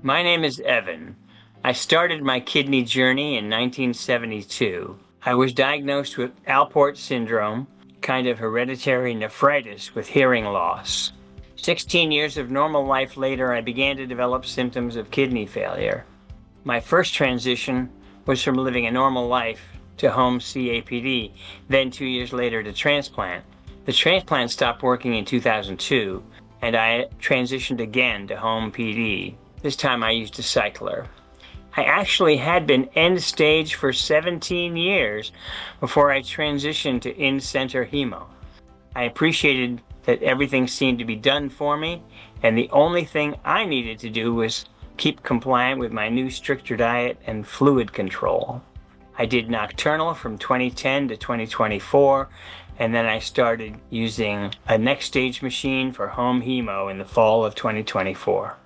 My name is Evan. I started my kidney journey in 1972. I was diagnosed with Alport syndrome, kind of hereditary nephritis with hearing loss. 16 years of normal life later, I began to develop symptoms of kidney failure. My first transition was from living a normal life to home CAPD, then 2 years later to transplant. The transplant stopped working in 2002, and I transitioned again to home PD. This time I used a cycler. I actually had been end stage for 17 years before I transitioned to in-center hemo. I appreciated that everything seemed to be done for me, and the only thing I needed to do was keep compliant with my new stricter diet and fluid control. I did nocturnal from 2010 to 2024, and then I started using a next stage machine for home hemo in the fall of 2024.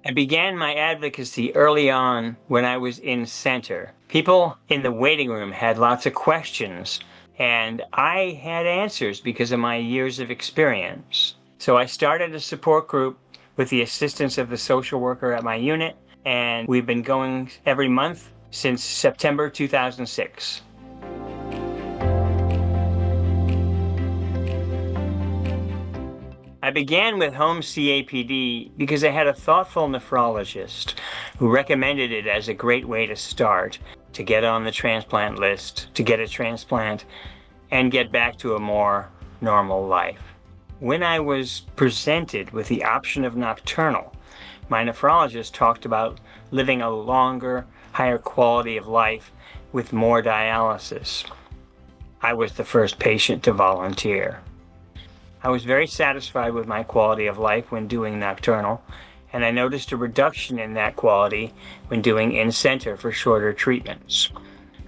I began my advocacy early on when I was in center. People in the waiting room had lots of questions, and I had answers because of my years of experience. So I started a support group with the assistance of the social worker at my unit, and we've been going every month since September 2006. I began with home CAPD because I had a thoughtful nephrologist who recommended it as a great way to start, to get on the transplant list, to get a transplant, and get back to a more normal life. When I was presented with the option of nocturnal, my nephrologist talked about living a longer, higher quality of life with more dialysis. I was the first patient to volunteer. I was very satisfied with my quality of life when doing nocturnal, and I noticed a reduction in that quality when doing in-center for shorter treatments.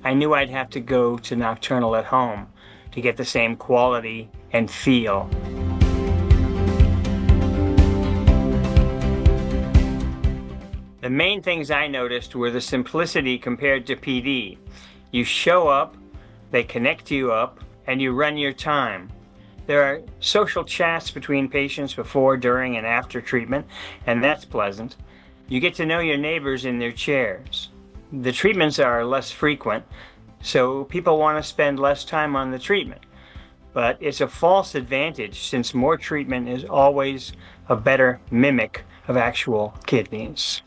I knew I'd have to go to nocturnal at home to get the same quality and feel. The main things I noticed were the simplicity compared to PD. You show up, they connect you up, and you run your time. There are social chats between patients before, during, and after treatment, and that's pleasant. You get to know your neighbors in their chairs. The treatments are less frequent, so people want to spend less time on the treatment. But it's a false advantage since more treatment is always a better mimic of actual kidneys.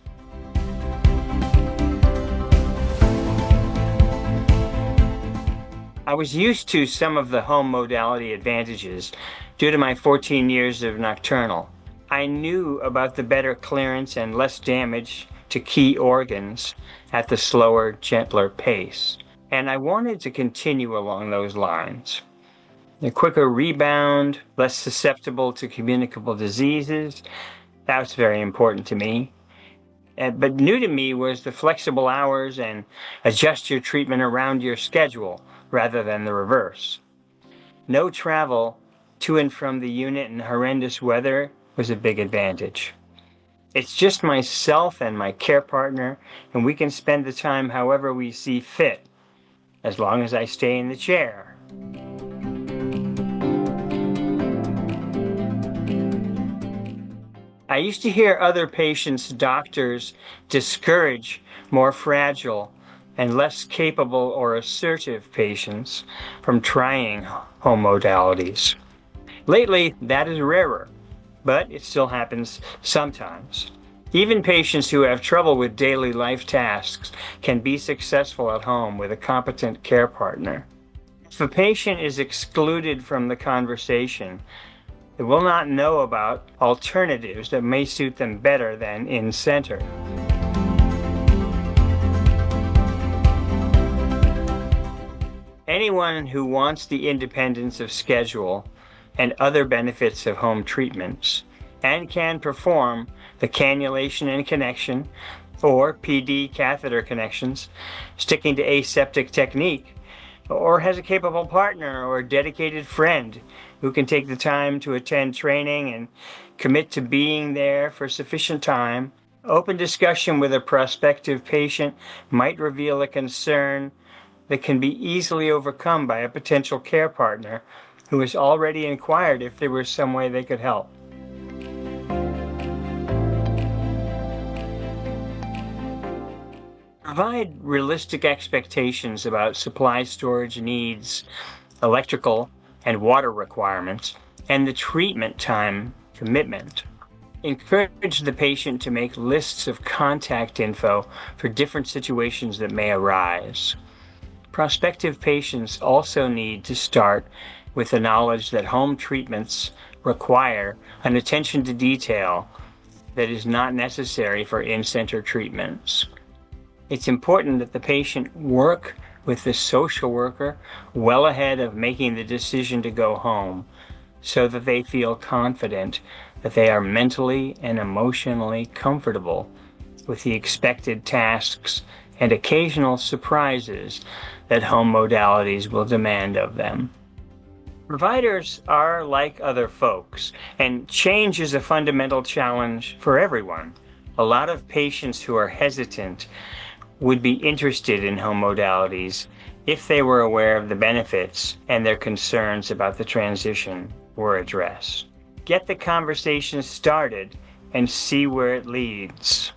I was used to some of the home modality advantages due to my 14 years of nocturnal. I knew about the better clearance and less damage to key organs at the slower, gentler pace, and I wanted to continue along those lines. The quicker rebound, less susceptible to communicable diseases, that was very important to me. But new to me was the flexible hours and adjust your treatment around your schedule rather than the reverse. No travel to and from the unit in horrendous weather was a big advantage. It's just myself and my care partner, and we can spend the time however we see fit, as long as I stay in the chair. I used to hear other patients' doctors discourage more fragile and less capable or assertive patients from trying home modalities. Lately, that is rarer, but it still happens sometimes. Even patients who have trouble with daily life tasks can be successful at home with a competent care partner. If a patient is excluded from the conversation, they will not know about alternatives that may suit them better than in-center. Anyone who wants the independence of schedule and other benefits of home treatments and can perform the cannulation and connection or PD catheter connections, sticking to aseptic technique, or has a capable partner or dedicated friend who can take the time to attend training and commit to being there for sufficient time, open discussion with a prospective patient might reveal a concern that can be easily overcome by a potential care partner who has already inquired if there was some way they could help. Provide realistic expectations about supply storage needs, electrical and water requirements, and the treatment time commitment. Encourage the patient to make lists of contact info for different situations that may arise. Prospective patients also need to start with the knowledge that home treatments require an attention to detail that is not necessary for in-center treatments. It's important that the patient work with the social worker well ahead of making the decision to go home, so that they feel confident that they are mentally and emotionally comfortable with the expected tasks and occasional surprises that home modalities will demand of them. Providers are like other folks, and change is a fundamental challenge for everyone. A lot of patients who are hesitant would be interested in home modalities if they were aware of the benefits and their concerns about the transition were addressed. Get the conversation started and see where it leads.